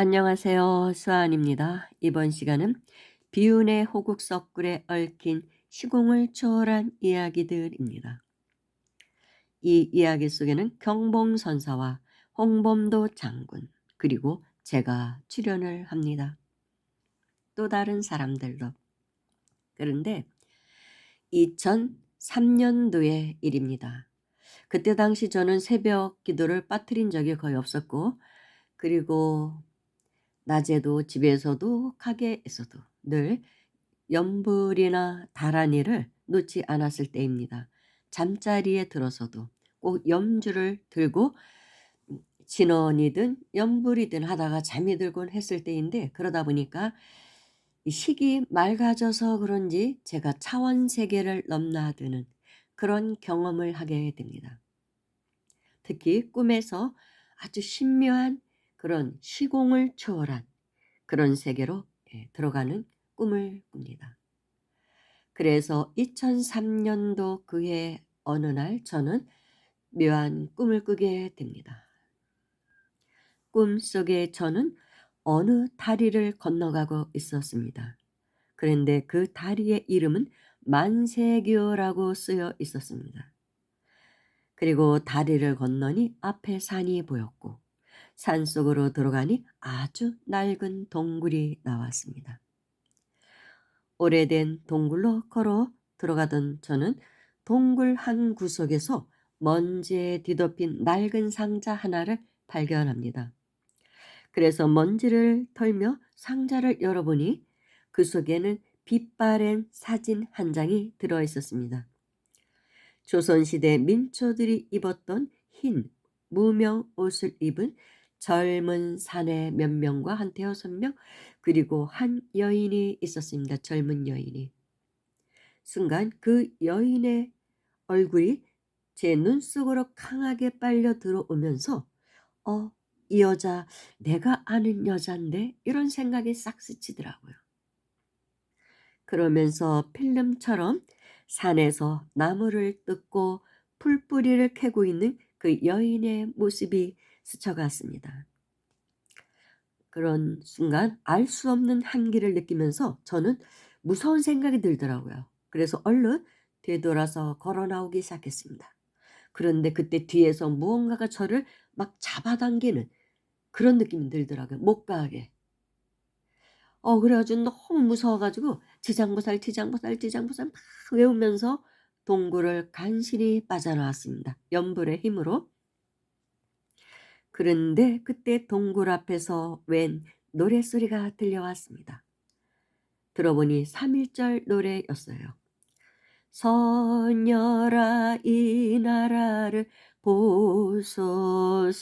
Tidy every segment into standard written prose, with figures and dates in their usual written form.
안녕하세요. 수아입니다. 이번 시간은 비운의 호국석굴에 얽힌 시공을 초월한 이야기들입니다. 이 이야기 속에는 경봉선사와 홍범도 장군 그리고 제가 출연을 합니다. 또 다른 사람들도. 그런데 2003년도의 일입니다. 그때 당시 저는 새벽 기도를 빠뜨린 적이 거의 없었고, 그리고 낮에도 집에서도 가게에서도 늘 염불이나 다란이를 놓지 않았을 때입니다. 잠자리에 들어서도 꼭 염주를 들고 진원이든 염불이든 하다가 잠이 들곤 했을 때인데, 그러다 보니까 이 식이 맑아져서 그런지 제가 차원 세계를 넘나드는 그런 경험을 하게 됩니다. 특히 꿈에서 아주 신묘한 그런 시공을 초월한 그런 세계로 들어가는 꿈을 꿉니다. 그래서 2003년도 그해 어느 날 저는 묘한 꿈을 꾸게 됩니다. 꿈속에 저는 어느 다리를 건너가고 있었습니다. 그런데 그 다리의 이름은 만세교라고 쓰여 있었습니다. 그리고 다리를 건너니 앞에 산이 보였고, 산속으로 들어가니 아주 낡은 동굴이 나왔습니다. 오래된 동굴로 걸어 들어가던 저는 동굴 한 구석에서 먼지에 뒤덮인 낡은 상자 하나를 발견합니다. 그래서 먼지를 털며 상자를 열어보니 그 속에는 빛바랜 사진 한 장이 들어 있었습니다. 조선시대 민초들이 입었던 흰 무명 옷을 입은 젊은 사내 몇 명과 한 대여섯 명, 그리고 한 여인이 있었습니다. 젊은 여인이. 순간 그 여인의 얼굴이 제 눈 속으로 강하게 빨려 들어오면서 이 여자 내가 아는 여잔데, 이런 생각이 싹 스치더라고요. 그러면서 필름처럼 산에서 나무를 뜯고 풀뿌리를 캐고 있는 그 여인의 모습이 스쳐갔습니다. 그런 순간 알 수 없는 한기를 느끼면서 저는 무서운 생각이 들더라고요. 그래서 얼른 되돌아서 걸어 나오기 시작했습니다. 그런데 그때 뒤에서 무언가가 저를 막 잡아당기는 그런 느낌이 들더라고요. 못 가게. 그래 가지고 너무 무서워 가지고 지장보살, 지장보살, 지장보살 막 외우면서 동굴을 간신히 빠져나왔습니다, 염불의 힘으로. 그런데 그때 동굴 앞에서 웬 노랫소리가 들려왔습니다. 들어보니 3.1절 노래였어요. 선녀라 이 나라를 보소서,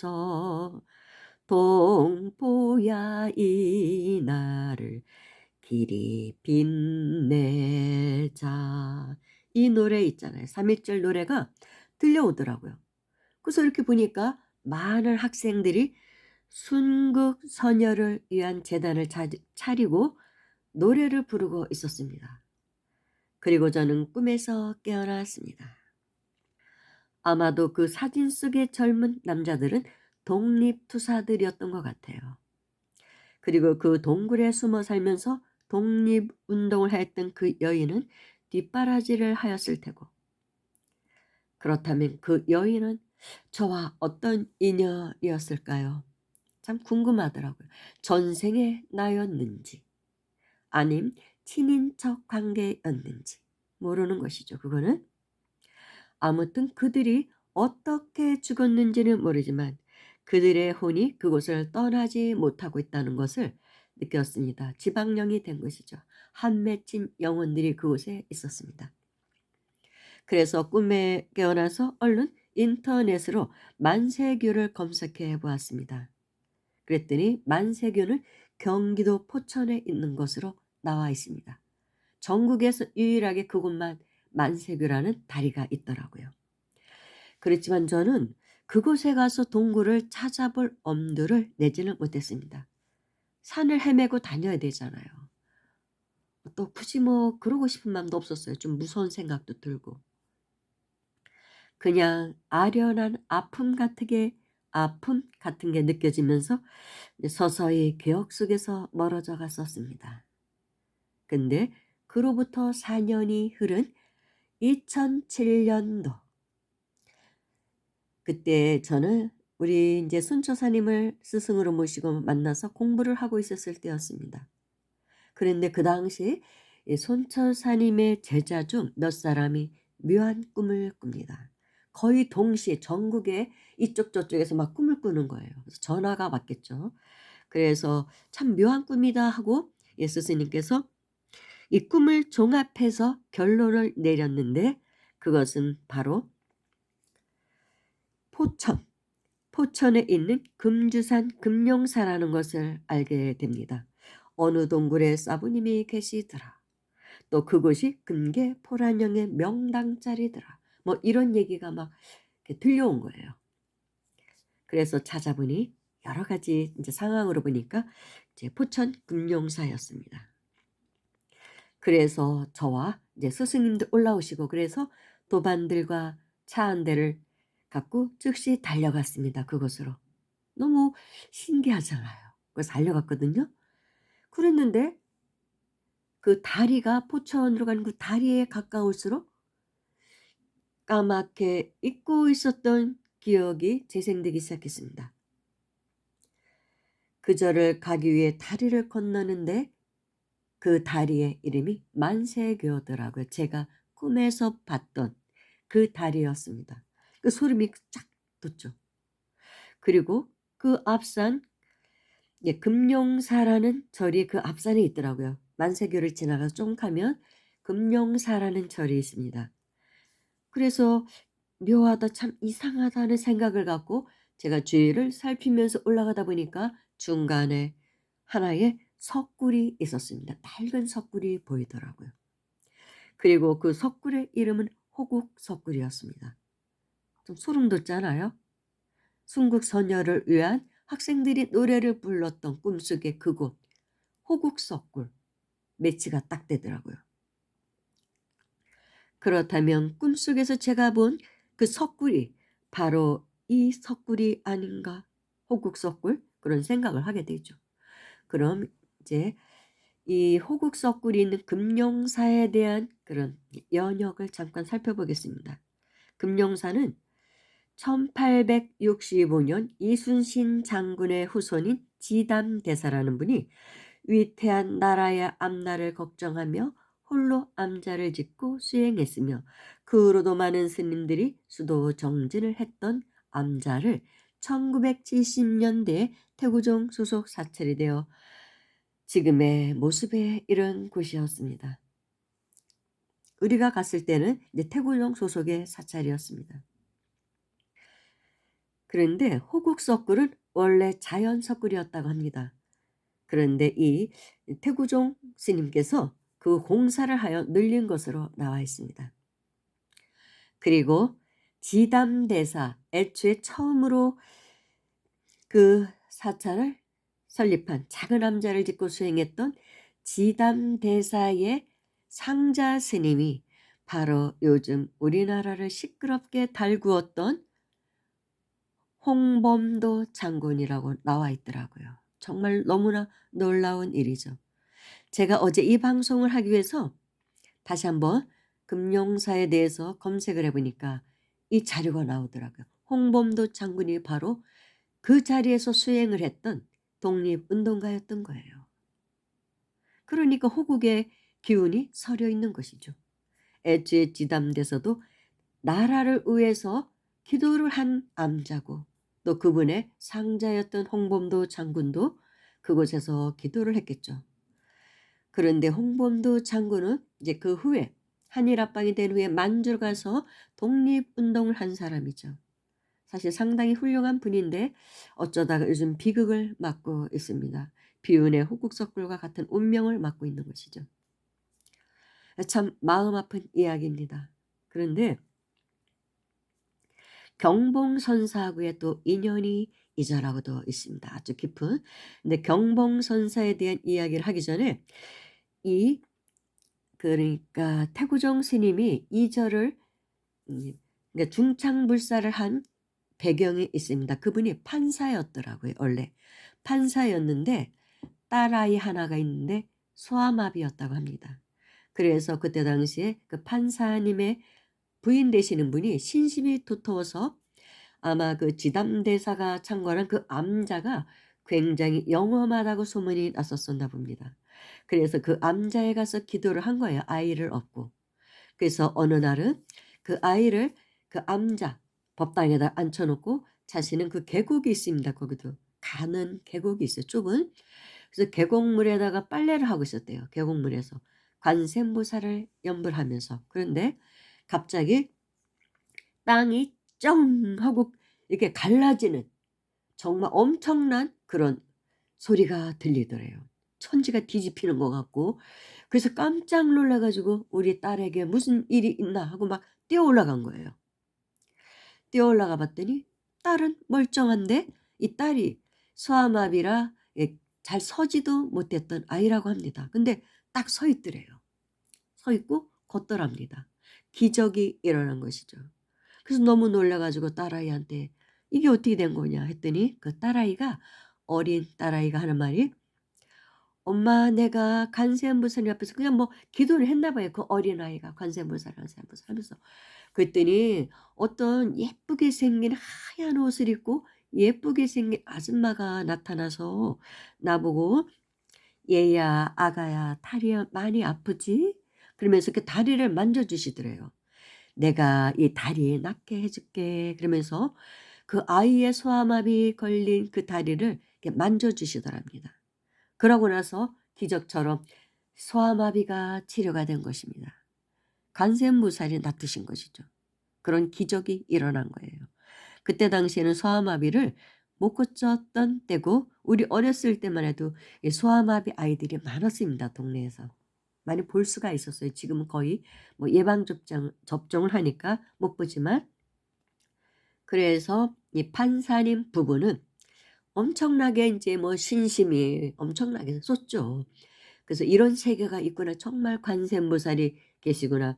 동포야 이 나를 길이 빛내자. 이 노래 있잖아요. 3.1절 노래가 들려오더라고요. 그래서 이렇게 보니까 많은 학생들이 순국 선열을 위한 재단을 차리고 노래를 부르고 있었습니다. 그리고 저는 꿈에서 깨어났습니다. 아마도 그 사진 속의 젊은 남자들은 독립투사들이었던 것 같아요. 그리고 그 동굴에 숨어 살면서 독립운동을 했던 그 여인은 뒷바라지를 하였을 테고, 그렇다면 그 여인은 저와 어떤 인연이었을까요? 참 궁금하더라고요. 전생의 나였는지 아님 친인척 관계였는지 모르는 것이죠. 그거는. 아무튼 그들이 어떻게 죽었는지는 모르지만 그들의 혼이 그곳을 떠나지 못하고 있다는 것을 느꼈습니다. 지방령이 된 것이죠. 한 맺힌 영혼들이 그곳에 있었습니다. 그래서 꿈에 깨어나서 얼른 인터넷으로 만세교를 검색해 보았습니다. 그랬더니 만세교는 경기도 포천에 있는 것으로 나와 있습니다. 전국에서 유일하게 그곳만 만세교라는 다리가 있더라고요. 그렇지만 저는 그곳에 가서 동굴을 찾아볼 엄두를 내지는 못했습니다. 산을 헤매고 다녀야 되잖아요. 또 굳이 뭐 그러고 싶은 마음도 없었어요. 좀 무서운 생각도 들고. 그냥 아련한 아픔 같게 아픔 같은 게 느껴지면서 이제 서서히 기억 속에서 멀어져 갔었습니다. 근데 그로부터 4년이 흐른 2007년도, 그때 저는 우리 이제 순처사님을 스승으로 모시고 만나서 공부를 하고 있었을 때였습니다. 그런데 그 당시 이 손처사님의 제자 중 몇 사람이 묘한 꿈을 꿉니다. 거의 동시에 전국에 이쪽 저쪽에서 막 꿈을 꾸는 거예요. 그래서 전화가 왔겠죠. 그래서 "참 묘한 꿈이다." 하고 예 스승님께서 이 꿈을 종합해서 결론을 내렸는데, 그것은 바로 포천, 포천에 있는 금주산 금룡사라는 것을 알게 됩니다. "어느 동굴에 사부님이 계시더라. 또 그곳이 금계 포란영의 명당짜리더라." 뭐 이런 얘기가 막 이렇게 들려온 거예요. 그래서 찾아보니 여러 가지 이제 상황으로 보니까 이제 포천 금룡사였습니다. 그래서 저와 이제 스승님도 올라오시고, 그래서 도반들과 차 한 대를 갖고 즉시 달려갔습니다, 그곳으로. 너무 신기하잖아요. 그래서 달려갔거든요. 그랬는데 그 다리가, 포천으로 가는 그 다리에 가까울수록 까맣게 잊고 있었던 기억이 재생되기 시작했습니다. 그 절을 가기 위해 다리를 건너는데 그 다리의 이름이 만세교더라고요. 제가 꿈에서 봤던 그 다리였습니다. 그 소름이 쫙 돋죠. 그리고 그 앞산, 예 금룡사라는 절이 그 앞산에 있더라고요. 만세교를 지나가서 좀 가면 금룡사라는 절이 있습니다. 그래서 '묘하다. 참 이상하다.'는 생각을 갖고 제가 주위를 살피면서 올라가다 보니까 중간에 하나의 석굴이 있었습니다. 낡은 석굴이 보이더라고요. 그리고 그 석굴의 이름은 호국석굴이었습니다. 좀 소름 돋잖아요. 순국 선열을 위한 학생들이 노래를 불렀던 꿈속의 그곳 호국석굴, 매치가 딱 되더라고요. 그렇다면 꿈속에서 제가 본 그 석굴이 바로 이 석굴이 아닌가? 호국석굴? 그런 생각을 하게 되죠. 그럼 이제 이 호국석굴이 있는 금룡사에 대한 그런 연역을 잠깐 살펴보겠습니다. 금룡사는 1865년 이순신 장군의 후손인 지담대사라는 분이 위태한 나라의 앞날을 걱정하며 홀로 암자를 짓고 수행했으며, 그 후로도 많은 스님들이 수도 정진을 했던 암자를 1970년대에 태구종 소속 사찰이 되어 지금의 모습에 이른 곳이었습니다. 우리가 갔을 때는 이제 태구종 소속의 사찰이었습니다. 그런데 호국석굴은 원래 자연석굴이었다고 합니다. 그런데 이 태구종 스님께서 그 공사를 하여 늘린 것으로 나와 있습니다. 그리고 지담대사, 애초에 처음으로 그 사찰을 설립한, 작은 암자를 짓고 수행했던 지담대사의 상자 스님이 바로 요즘 우리나라를 시끄럽게 달구었던 홍범도 장군이라고 나와 있더라고요. 정말 너무나 놀라운 일이죠. 제가 어제 이 방송을 하기 위해서 다시 한번 금룡사에 대해서 검색을 해 보니까 이 자료가 나오더라고요. 홍범도 장군이 바로 그 자리에서 수행을 했던 독립운동가였던 거예요. 그러니까 호국의 기운이 서려 있는 것이죠. 애초에 지담대서도 나라를 위해서 기도를 한 암자고, 또 그분의 상자였던 홍범도 장군도 그곳에서 기도를 했겠죠. 그런데 홍범도 장군은 이제 그 후에 한일 합방이 된 후에 만주를 가서 독립운동을 한 사람이죠. 사실 상당히 훌륭한 분인데 어쩌다가 요즘 비극을 맞고 있습니다. 비운의 호국석굴과 같은 운명을 맞고 있는 것이죠. 참 마음 아픈 이야기입니다. 그런데 경봉선사하고의 또 인연이 이절하고도 있습니다. 아주 깊은. 근데 경봉선사에 대한 이야기를 하기 전에 이 그러니까 태구종 스님이 이 절을 그러니까 중창불사를 한 배경이 있습니다. 그분이 판사였더라고요 원래. 판사였는데 딸아이 하나가 있는데 소아마비였다고 합니다. 그래서 그때 당시에 그 판사님의 부인 되시는 분이 신심이 두터워서 아마 그 지담대사가 창궐한 그 암자가 굉장히 영험하다고 소문이 났었었나 봅니다. 그래서 그 암자에 가서 기도를 한 거예요, 아이를 얻고. 그래서 어느 날은 그 아이를 그 암자 법당에다 앉혀 놓고 자신은 그 계곡이 있습니다, 거기도. 가는 계곡이 있어요, 좁은. 그래서 계곡물에다가 빨래를 하고 있었대요, 계곡물에서. 관세음보살을 염불하면서. 그런데 갑자기 땅이 쩡 하고 이렇게 갈라지는 정말 엄청난 그런 소리가 들리더래요. 천지가 뒤집히는 것 같고. 그래서 깜짝 놀라 가지고 우리 딸에게 "무슨 일이 있나?" 하고 막 뛰어 올라간 거예요. 뛰어 올라가 봤더니 딸은 멀쩡한데 이 딸이 소아마비라 예 잘 서지도 못했던 아이라고 합니다. 근데 딱 서 있더래요. 서 있고 걷더랍니다. 기적이 일어난 것이죠. 그래서 너무 놀라 가지고 딸아이한테 "이게 어떻게 된 거냐?" 했더니 그 딸아이가 어린 딸아이가 하는 말이 "엄마 내가 관세음보살 옆에서" 그냥 뭐 기도를 했나 봐요 그 어린아이가 "관세음보살, 관세음보살." 하면서. 그랬더니 어떤 예쁘게 생긴 하얀 옷을 입고 예쁘게 생긴 아줌마가 나타나서 나보고 "얘야 아가야 다리야 많이 아프지?" 그러면서 그 다리를 만져 주시더래요. "내가 이 다리 낫게 해 줄게." 그러면서 그 아이의 소아마비 걸린 그 다리를 이렇게 만져 주시더랍니다. 그러고 나서 기적처럼 소아마비가 치료가 된 것입니다. 관세음보살이 놔두신 것이죠. 그런 기적이 일어난 거예요. 그때 당시에는 소아마비를 못 고쳤던 때고 우리 어렸을 때만 해도 이 소아마비 아이들이 많았습니다, 동네에서. 많이 볼 수가 있었어요. 지금은 거의 뭐 예방 접종을 하니까 못 보지만. 그래서 이 판사님 부부는 엄청나게 인제 뭐 신심이 엄청나게 쏟죠. 그래서 '이런 세계가 있구나. 정말 관세음보살이 계시구나.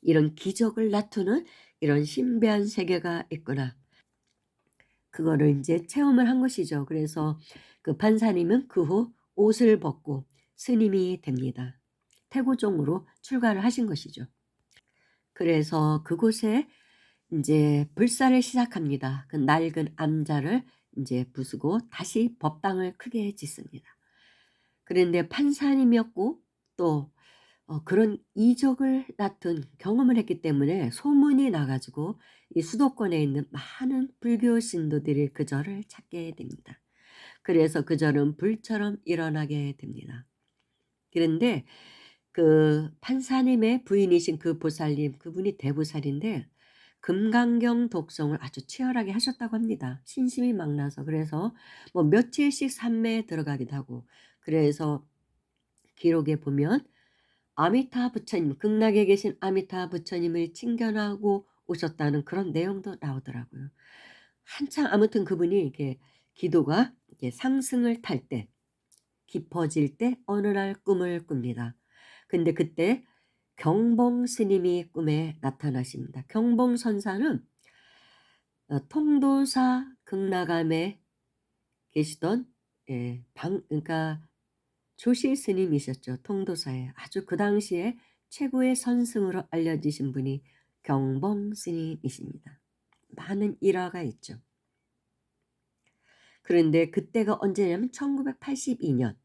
이런 기적을 나타내는 이런 신비한 세계가 있구나.' 그거를 인제 체험을 한 것이죠. 그래서 그 판사님은 그 후 옷을 벗고 스님이 됩니다. 태고종으로 출가를 하신 것이죠. 그래서 그곳에 인제 불사를 시작합니다. 그 낡은 암자를 인제 부수고 다시 법당을 크게 짓습니다. 그런데 판사님이었고 또 그런 이적을 낳은 경험을 했기 때문에 소문이 나 가지고 이 수도권에 있는 많은 불교 신도들이 그 절을 찾게 됩니다. 그래서 그 절은 불처럼 일어나게 됩니다. 그런데 그 판사님의 부인이신 그 보살님 그분이 대보살인데 금강경 독성을 아주 치열하게 하셨다고 합니다. 신심이 막 나서. 그래서 뭐 며칠씩 산매에 들어가기도 하고. 그래서 기록에 보면 아미타 부처님 극락에 계신 아미타 부처님을 칭견하고 오셨다는 그런 내용도 나오더라고요. 한참 아무튼 그분이 이렇게 기도가 이렇게 상승을 탈 때 깊어질 때 어느 날 꿈을 꿉니다. 근데 그때 경봉 스님이 꿈에 나타나십니다. 경봉 선사는 통도사 극락암에 계시던 예 방 그러니까 조실 스님이셨죠. 통도사에. 아주 그 당시에 최고의 선승으로 알려지신 분이 경봉 스님이십니다. 많은 일화가 있죠. 그런데 그때가 언제냐면 1982년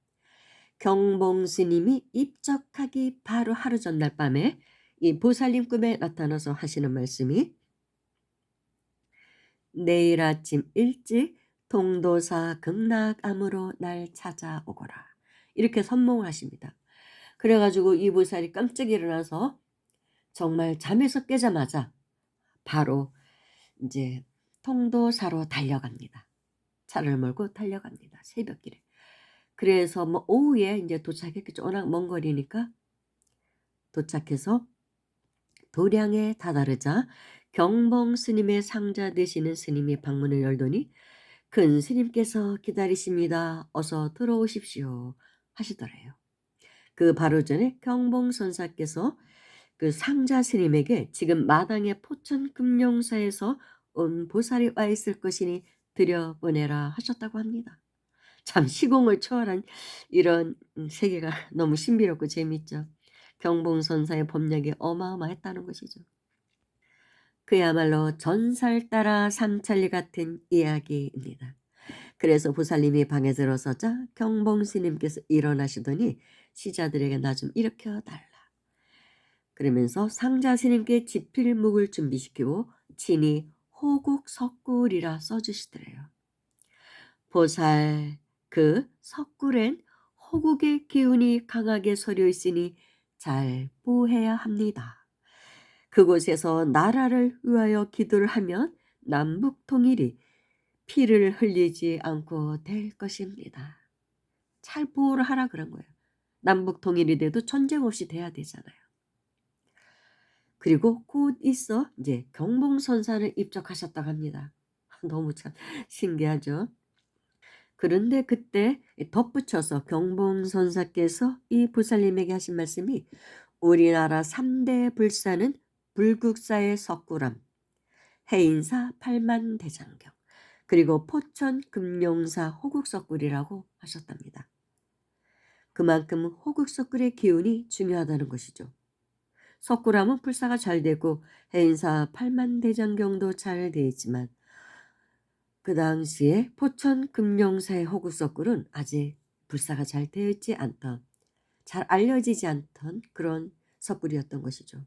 경봉 스님이 입적하기 바로 하루 전날 밤에 이 보살님 꿈에 나타나서 하시는 말씀이 "내일 아침 일찍 통도사 극락암으로 날 찾아오거라." 이렇게 선몽을 하십니다. 그래 가지고 이 보살이 깜짝 일어나서 정말 잠에서 깨자마자 바로 인제 통도사로 달려갑니다. 차를 몰고 달려갑니다, 새벽길에. 그래서 뭐 오후에 인제 도착했겠죠. 워낙 먼 거리니까. 도착해서 도량에 다다르자 경봉 스님의 상자 되시는 스님이 방문을 열더니 "큰 스님께서 기다리십니다. 어서 들어오십시오." 하시더래요. 그 바로 전에 경봉 선사께서 그 상자 스님에게 지금 마당의 포천 금룡사에서 온 보살이 와 있을 것이니 들여보내라 하셨다고 합니다. 참 시공을 초월한 이런 세계가 너무 신비롭고 재미있죠. 경봉선사의 법력이 어마어마했다는 것이죠. 그야말로 전설 따라 삼천리 같은 이야기입니다. 그래서 보살님이 방에 들어서자 경봉스님께서 일어나시더니 시자들에게 나 좀 일으켜 달라. 그러면서 상자 스님께 지필묵을 준비시키고 친히 호국석굴이라 써주시더래요. 보살, 그 석굴엔 호국의 기운이 강하게 서려 있으니 잘 보해야 합니다. 그곳에서 나라를 위하여 기도를 하면 남북 통일이 피를 흘리지 않고 될 것입니다. 잘 보호를 하라 그런 거예요. 남북 통일이 돼도 전쟁 없이 돼야 되잖아요. 그리고 곧 있어 이제 경봉선사를 입적하셨다고 합니다. 너무 참 신기하죠. 그런데 그때 덧붙여서 경봉선사께서 이 보살님에게 하신 말씀이 우리나라 3대 불사는 불국사의 석굴암, 해인사 팔만대장경, 그리고 포천 금룡사 호국석굴이라고 하셨답니다. 그만큼 호국석굴의 기운이 중요하다는 것이죠. 석굴암은 불사가 잘 되고 해인사 팔만대장경도 잘 되어 있지만 그 당시에 포천 금룡사의 호국석굴은 아직 불사가 잘 되어 있지 않던, 잘 알려지지 않던 그런 석굴이었던 것이죠.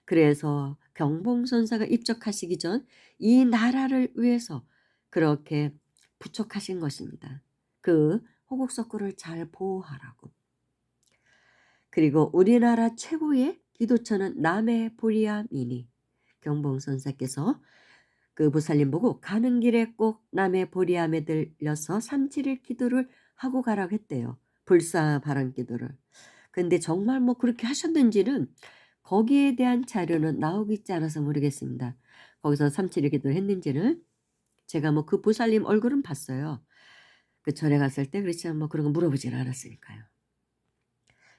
그래서 경봉선사가 입적하시기 전 이 나라를 위해서 그렇게 부촉하신 것입니다. 그 호국석굴을 잘 보호하라고. 그리고 우리나라 최고의 기도처는 남해 보리암이니 경봉선사께서 그 보살님 보고 가는 길에 꼭 남해 보리암에 들려서 3-7일 기도를 하고 가라고 했대요. 불사 발언 기도를. 근데 정말 뭐 그렇게 하셨는지는 거기에 대한 자료는 나오고 있지 않아서 모르겠습니다. 거기서 3-7일 기도를 했는지는 제가 뭐 그 보살님 얼굴은 봤어요. 그 절에 갔을 때. 그렇지만 뭐 그런 거 물어보지는 않았으니까요.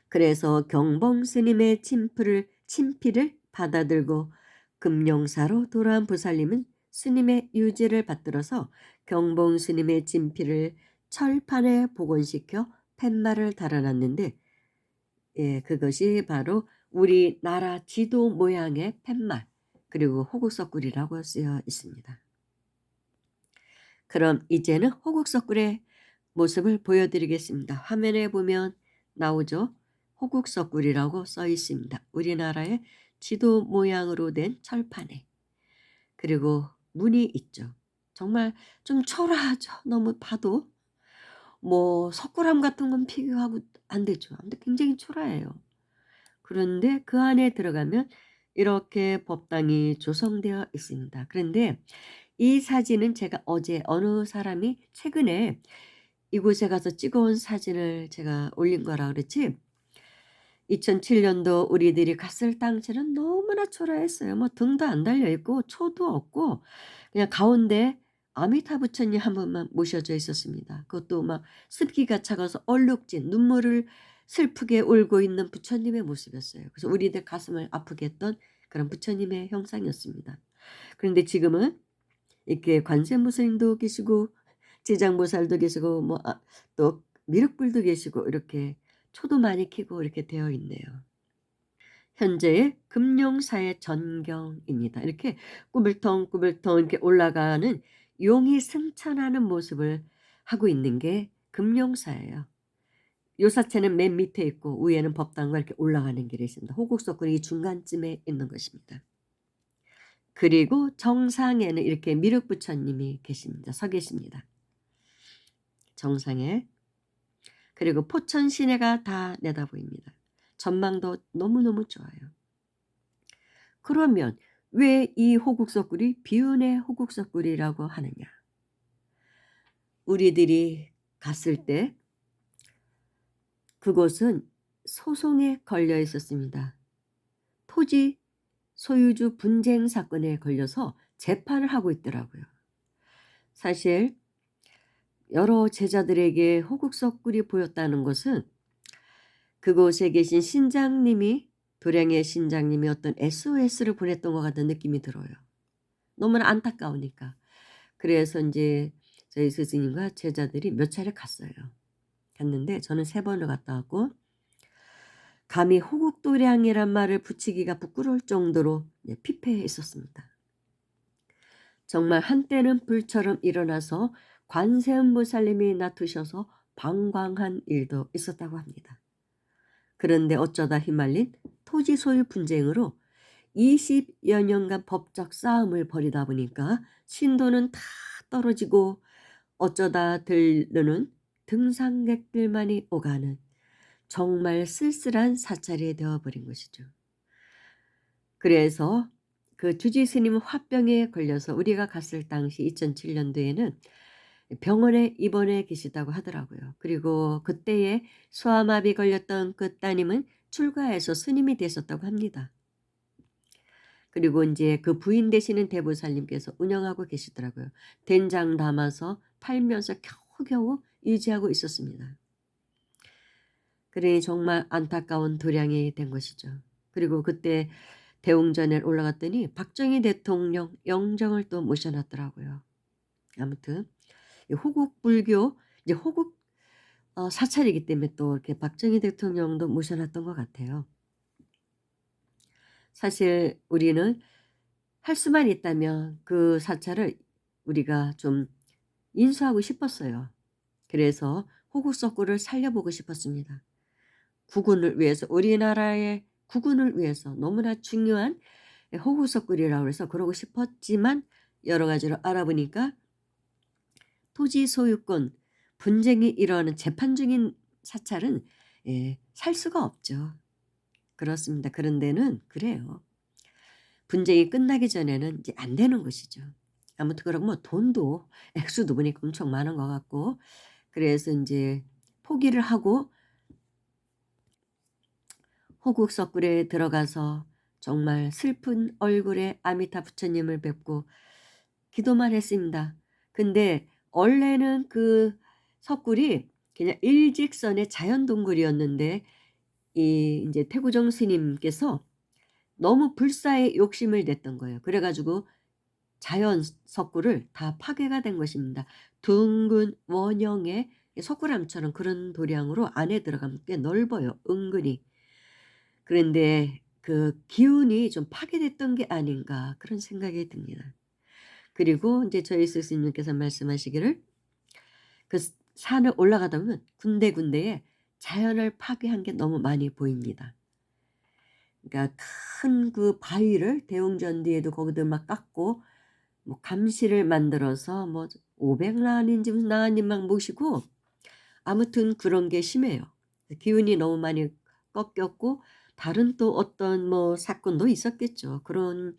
그래서 경봉 스님의 친피를 받아들고 금룡사로 돌아온 보살님은 스님의 유지를 받들어서 경봉 스님의 친피를 철판에 복원시켜 팻말을 달아놨는데, 예, 그것이 바로 우리나라 지도 모양의 팻말, 그리고 호국석굴이라고 쓰여 있습니다. 그럼 이제는 호국석굴의 모습을 보여드리겠습니다. 화면에 보면 나오죠. 호국석굴이라고 써 있습니다. 우리나라의 지도 모양으로 된 철판에. 그리고 문이 있죠. 정말 좀 초라하죠. 너무 봐도. 뭐 석굴암 같은 건 비교하고 안 되죠. 근데 굉장히 초라해요. 그런데 그 안에 들어가면 이렇게 법당이 조성되어 있습니다. 그런데 이 사진은 제가 어제 어느 사람이 최근에 이곳에 가서 찍어온 사진을 제가 올린 거라 그랬지, 2007년도 우리들이 갔을 당시는 너무나 초라했어요. 뭐 등도 안 달려 있고 초도 없고 그냥 가운데 아미타 부처님 한 분만 모셔져 있었습니다. 그것도 막 습기가 차가서 얼룩진 눈물을 슬프게 울고 있는 부처님의 모습이었어요. 그래서 우리들 가슴을 아프게 했던 그런 부처님의 형상이었습니다. 그런데 지금은 이렇게 관세음보살님도 계시고 지장보살도 계시고 뭐 또 미륵불도 계시고 이렇게 초도 많이 켜고 이렇게 되어 있네요. 현재의 금룡사의 전경입니다. 이렇게 꾸불텅꾸불텅 이렇게 올라가는 용이 승천하는 모습을 하고 있는 게 금룡사예요. 요사체는 맨 밑에 있고 위에는 법당과 이렇게 올라가는 길이 있습니다. 호국석굴이 중간쯤에 있는 것입니다. 그리고 정상에는 이렇게 미륵부처님이 계십니다. 서 계십니다. 정상에. 그리고 포천 시내가 다 내다 보입니다. 전망도 너무너무 좋아요. 그러면 왜 이 호국석굴이 비운의 호국석굴이라고 하느냐? 우리들이 갔을 때 그곳은 소송에 걸려 있었습니다. 토지 소유주 분쟁 사건에 걸려서 재판을 하고 있더라고요. 사실 여러 제자들에게 호국석굴이 보였다는 것은 그곳에 계신 신장님이, 도량의 신장님이 어떤 SOS를 보냈던 것 같은 느낌이 들어요. 너무나 안타까우니까. 그래서 이제 저희 스승님과 제자들이 몇 차례 갔어요. 갔는데 저는 3번을 갔다 왔고, 감히 호국도량이란 말을 붙이기가 부끄러울 정도로 피폐해 있었습니다. 정말 한때는 불처럼 일어나서 관세음보살님이 나투셔서 방광한 일도 있었다고 합니다. 그런데 어쩌다 휘말린 토지 소유 분쟁으로 20여 년간 법적 싸움을 벌이다 보니까 신도는 다 떨어지고, 어쩌다 들르는 등산객들만이 오가는 정말 쓸쓸한 사찰이 되어버린 것이죠. 그래서 그 주지 스님 화병에 걸려서 우리가 갔을 당시 2007년도에는 병원에 입원해 계시다고 하더라고요. 그리고 그때에 소아마비 걸렸던 그 따님은 출가해서 스님이 되셨다고 합니다. 그리고 이제 그 부인 되시는 대보살님께서 운영하고 계시더라고요. 된장 담아서 팔면서 겨우겨우 유지하고 있었습니다. 그러니 정말 안타까운 도량이 된 것이죠. 그리고 그때 대웅전에 올라갔더니 박정희 대통령 영정을 또 모셔놨더라고요. 아무튼 이 호국 불교, 이제 호국 사찰이기 때문에 또 이렇게 박정희 대통령도 모셔놨던 것 같아요. 사실 우리는 할 수만 있다면 그 사찰을 우리가 좀 인수하고 싶었어요. 그래서 호국 석굴을 살려보고 싶었습니다. 국군을 위해서, 우리나라의 국군을 위해서 너무나 중요한 호국 석굴이라고 해서 그러고 싶었지만, 여러 가지로 알아보니까 토지 소유권 분쟁이 일어나는 재판 중인 사찰은 살 수가 없죠. 그렇습니다. 그런 데는 그래요. 분쟁이 끝나기 전에는 이제 안 되는 것이죠. 아무튼 그러고 뭐 돈도 액수도 보니까 엄청 많은 것 같고, 그래서 이제 포기를 하고 호국 석굴에 들어가서 정말 슬픈 얼굴에 아미타 부처님을 뵙고 기도만 했습니다. 근데 원래는 그 석굴이 그냥 일직선의 자연 동굴이었는데, 이 이제 태구정 스님께서 너무 불사의 욕심을 냈던 거예요. 그래 가지고 자연 석굴을 다 파괴가 된 것입니다. 둥근 원형의 석굴암처럼 그런 도량으로 안에 들어가면 꽤 넓어요, 은근히. 그런데 그 기운이 좀 파괴됐던 게 아닌가 그런 생각이 듭니다. 그리고 이제 저희 스승님께서 말씀하시기를, 그 산을 올라가다 보면 군데군데에 자연을 파괴한 게 너무 많이 보입니다. 그러니까 큰 그 바위를 대웅전뒤에도 거기들 막 깎고, 뭐 감시를 만들어서 뭐 500나은인지 무슨 나은님 막 모시고, 아무튼 그런 게 심해요. 기운이 너무 많이 꺾였고, 다른 또 어떤 뭐 사건도 있었겠죠. 그런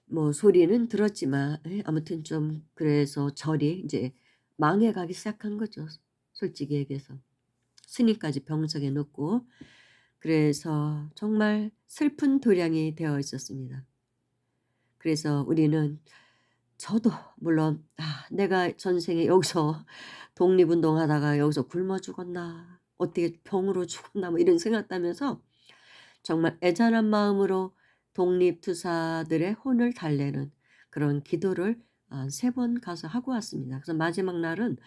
뭐 소리는 들었지만 아무튼 좀 그래서 절이 이제 망해가기 시작한 거죠. 솔직히 얘기해서. 스님까지 병석에 넣고, 그래서 정말 슬픈 도량이 되어 있었습니다. 그래서 우리는, 저도 물론 내가 전생에 여기서 독립운동하다가 여기서 굶어 죽었나, 어떻게 병으로 죽었나, 뭐 이런 생각하면서 정말 애잔한 마음으로 독립투사들의 혼을 달래는 그런 기도를 3번 가서 하고 왔습니다. 그래서 마지막 날은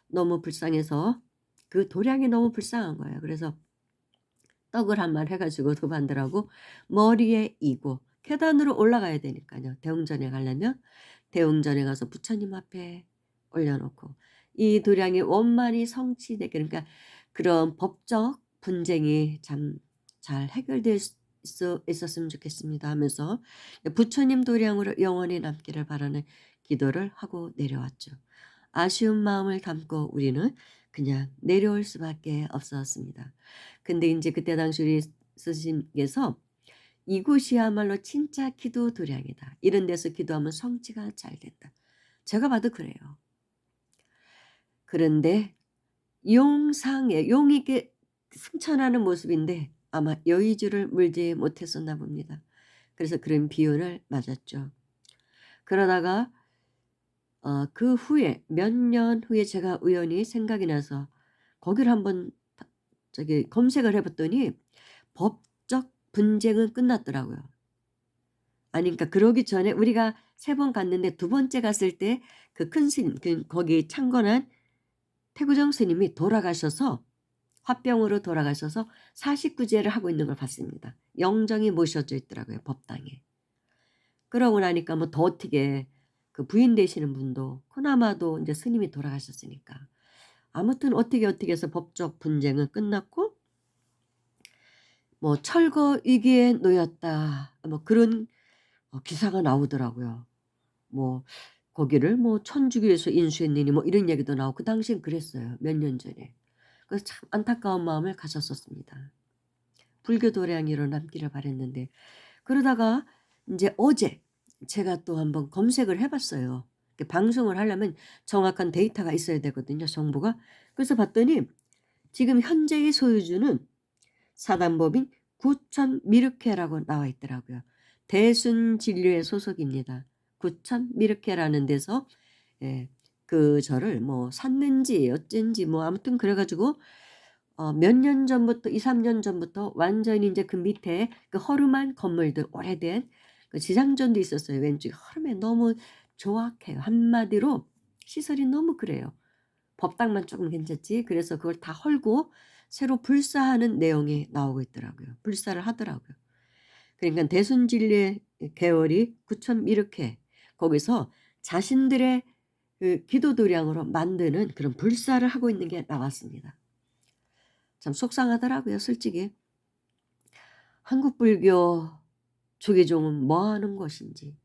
너무 불쌍해서, 그 도량이 너무 불쌍한 거예요. 그래서 떡을 한 말 해 가지고 도반들하고 머리에 이고 계단으로 올라가야 되니까요, 대웅전에 가려면. 대웅전에 가서 부처님 앞에 올려놓고 이 도량이 원만히 성취되게, 그러니까 그런 법적 분쟁이 참 잘 해결될 수 있었으면 좋겠습니다 하면서 부처님 도량으로 영원히 남기를 바라는 기도를 하고 내려왔죠. 아쉬운 마음을 담고 우리는 그냥 내려올 수밖에 없었습니다. 근데 이제 그때 당시 우리 스님께서 "이곳이야말로 진짜 기도 도량이다. 이런 데서 기도하면 성취가 잘 된다." 제가 봐도 그래요. 그런데 용상에 용이 이렇게 승천하는 모습인데 아마 여의주를 물지 못했었나 봅니다. 그래서 그런 비운을 맞았죠. 그러다가 그 후에 몇 년 후에 제가 우연히 생각이 나서 거기를 한번 저기 검색을 해 봤더니 법적 분쟁은 끝났더라고요. 아니 그러니까 그러기 전에 우리가 3번 갔는데 두 번째 갔을 때 그 큰 스님 거기 창건한 태구정 스님이 돌아가셔서 화병으로 돌아가셔서 49제를 하고 있는 걸 봤습니다. 영정이 모셔져 있더라고요, 법당에. 그러고 나니까 뭐 더 어떻게 그 부인 되시는 분도 그나마도 인제 스님이 돌아가셨으니까. 아무튼 어떻게 해서 법적 분쟁은 끝났고 뭐 "철거 위기에 놓였다." 뭐 그런 기사가 나오더라고요. 뭐 거기를 뭐 "천주교에서 인수했느니." 뭐 이런 얘기도 나오고 그 당시엔 그랬어요, 몇 년 전에. 그래서 참 안타까운 마음을 가졌었습니다. 불교 도량이 일어남기를 바랐는데 그러다가 인제 어제 제가 또 한번 검색을 해 봤어요. 이렇게 방송을 하려면 정확한 데이터가 있어야 되거든요, 정보가. 그래서 봤더니 지금 현재의 소유주는 사단법인 구천 미르케라고 나와 있더라고요. 대순진료회 소속입니다. 구천 미르케라는 데서 예 그 절을 뭐 샀는지 어쩐지 뭐 아무튼 그래 가지고 몇 년 전부터 2-3년 전부터 완전히 인제 그 밑에 그 허름한 건물들 오래된 그 지상전도 있었어요. 왼쪽에 허름해 너무 조악해요. 한마디로 시설이 너무 그래요. 법당만 쪼금 괜찮지 그래서 그걸 다 헐고 새로 불사하는 내용이 나오고 있더라고요. 불사를 하더라고요. 그러니깐 대순진리의 계열이 구천 이렇게 거기서 자신들의 그 기도도량으로 만드는 그런 불사를 하고 있는 게 나왔습니다. 참 속상하더라고요 솔직히. 한국 불교 조계종은 뭐 하는 것인지.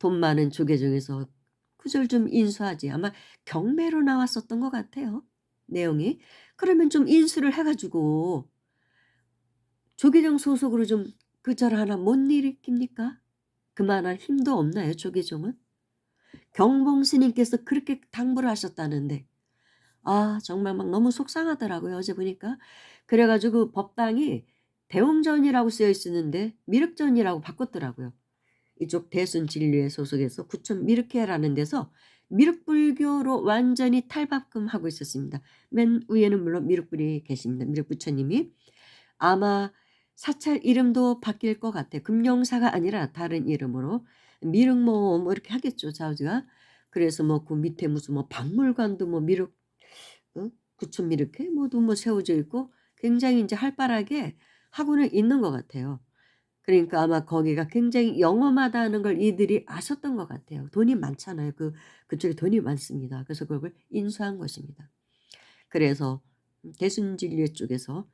돈 많은 조계종에서 구절 좀 인수하지. 아마 경매로 나왔었던 것 같아요 내용이. 그러면 좀 인수를 해 가지고 조계종 소속으로 좀 그 절 하나 못 일으킵니까? 그만한 힘도 없나요 조계종은? 경봉 스님께서 그렇게 당부를 하셨다는데 아 정말 막 너무 속상하더라고요 어제 보니까. 그래 가지고 법당이 대웅전이라고 쓰여 있었는데 미륵전이라고 바꿨더라고요. 이쪽 대순진리회 소속에서 구천 미륵회라는 데서 미륵불교로 완전히 탈바꿈하고 있었습니다. 맨 위에는 물론 미륵불이 계십니다. 미륵부처님이. 아마 사찰 이름도 바뀔 것 같아요. 금룡사가 아니라 다른 이름으로 미륵모 뭐 이렇게 하겠죠 좌우지가. 그래서 뭐 그 밑에 무슨 뭐 박물관도 뭐 미륵 구천 미륵회 뭐도 뭐 세워져 있고 굉장히 인제 활발하게 하고는 있는 것 같아요. 그러니까 아마 거기가 굉장히 영험하다는 걸 이들이 아셨던 것 같아요. 돈이 많잖아요. 그쪽에 돈이 많습니다. 그래서 그걸 인수한 것입니다. 그래서 대순진리회 쪽에서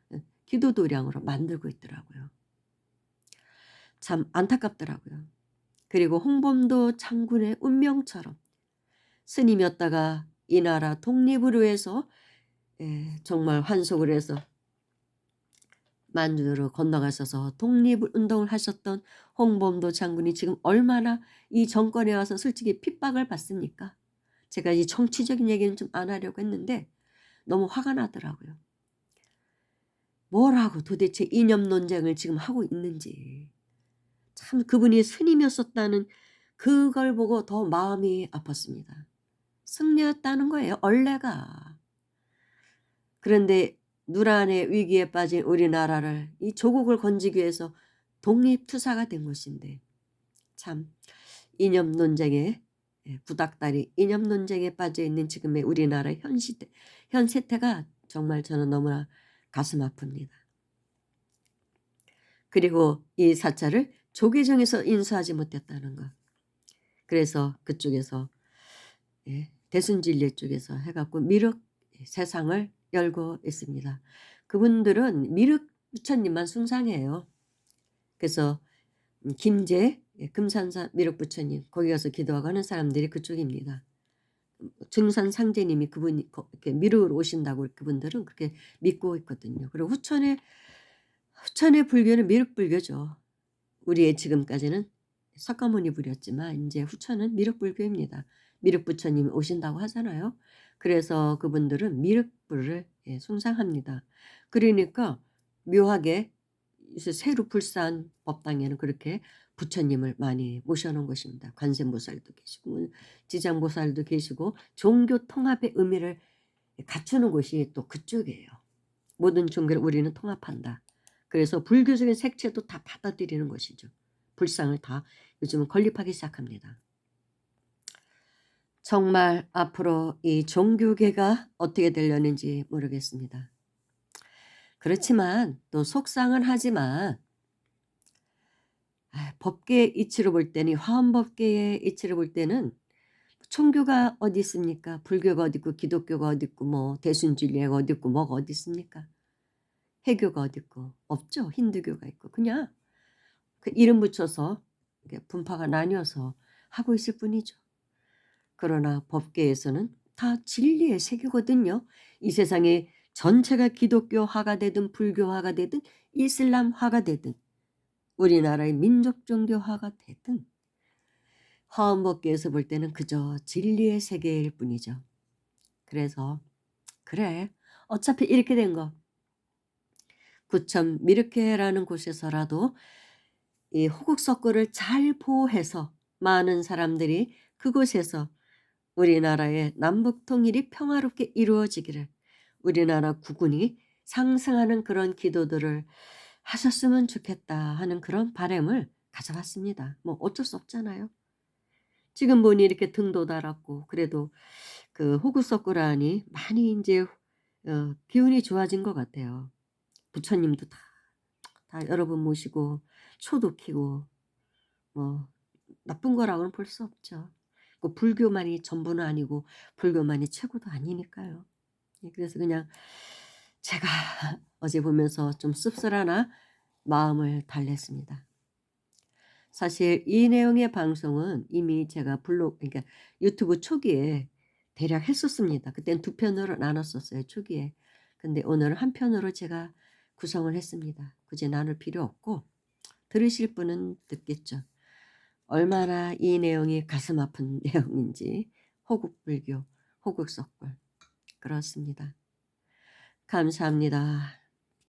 기도도량으로 만들고 있더라고요. 참 안타깝더라고요. 그리고 홍범도 장군의 운명처럼 스님이었다가 이 나라 독립을 위해서 정말 환속을 해서 만주로 건너가셔서 독립운동을 하셨던 홍범도 장군이 지금 얼마나 이 정권에 와서 솔직히 핍박을 받습니까? 제가 이 정치적인 얘기는 좀 안 하려고 했는데 너무 화가 나더라고요. 뭐라고 도대체 이념 논쟁을 지금 하고 있는지. 참 그분이 스님이었었다는 그걸 보고 더 마음이 아팠습니다. 승려였다는 거예요 원래가. 그런데 누란의 위기에 빠진 우리나라를 이 조국을 건지기 위해서 독립투사가 된 것인데 참 이념 논쟁에 구닥다리 이념 논쟁에 빠져 있는 지금의 우리나라 현 시대 현 세태가 정말 저는 너무나 가슴 아픕니다. 그리고 이 사찰을 조계종에서 인수하지 못했다는 것. 그래서 그쪽에서 대순진리 쪽에서 해 갖고 미륵 세상을 열고 있습니다. 그분들은 미륵 부처님만 숭상해요. 그래서 김제 금산사 미륵 부처님 거기 가서 기도하고 하는 사람들이 그쪽입니다. 증산 상제님이 그분이 이렇게 미륵으로 오신다고 그분들은 그렇게 믿고 있거든요. 그리고 후천의 불교는 미륵 불교죠. 우리의 지금까지는 석가모니 불이었지만 인제 후천은 미륵 불교입니다. 미륵 부처님이 오신다고 하잖아요. 그래서 그분들은 미륵불을 숭상합니다. 그러니까 묘하게 이제 새로 불사한 법당에는 그렇게 부처님을 많이 모셔 놓은 것입니다. 관세음보살도 계시고 뭐 지장보살도 계시고 종교 통합의 의미를 갖추는 곳이 또 그쪽이에요. 모든 종교를 우리는 통합한다. 그래서 불교적인 색채도 다 받아들이는 것이죠. 불상을 다 요즘은 건립하기 시작합니다. 정말 앞으로 이 종교계가 어떻게 되려는지 모르겠습니다. 그렇지만 또 속상은 하지만 법계의 이치로 볼 때는 화엄법계의 이치로 볼 때는 종교가 어디 있습니까? 불교가 어디 있고 기독교가 어디 있고 뭐 대순진리가 어디 있고 뭐가 어디 있습니까? 해교가 어디 있고 없죠. 힌두교가 있고 그냥 그 이름 붙여서 이렇게 분파가 나뉘어서 하고 있을 뿐이죠. 그러나 법계에서는 다 진리의 세계거든요. 이 세상에 전체가 기독교화가 되든 불교화가 되든 이슬람화가 되든 우리나라의 민족 종교화가 되든 화엄법계에서 볼 때는 그저 진리의 세계일 뿐이죠. 그래서 그래 어차피 이렇게 된 거 구천 미르케라는 곳에서라도 이 호국석굴을 잘 보호해서 많은 사람들이 그곳에서 우리나라의 남북 통일이 평화롭게 이루어지기를 우리나라 국군이 상승하는 그런 기도들을 하셨으면 좋겠다 하는 그런 바람을 가져봤습니다. 뭐 어쩔 수 없잖아요. 지금 보니 이렇게 등도 달았고 그래도 그 호국석굴안이 많이 인제 기운이 좋아진 것 같아요. 부처님도 다 여러 분 모시고 초도 키고 뭐 나쁜 거라고는 볼 수 없죠. 그 불교만이 전부는 아니고 불교만이 최고도 아니니까요. 예 그래서 그냥 제가 어제 보면서 좀 씁쓸하나 마음을 달랬습니다. 사실 이 내용의 방송은 이미 제가 그러니까 유튜브 초기에 대략 했었습니다. 그땐 두 편으로 나눴었어요 초기에. 근데 오늘은 한 편으로 제가 구성을 했습니다. 굳이 나눌 필요 없고 들으실 분은 듣겠죠. 얼마나 이 내용이 가슴 아픈 내용인지 호국불교, 호국석굴 그렇습니다. 감사합니다.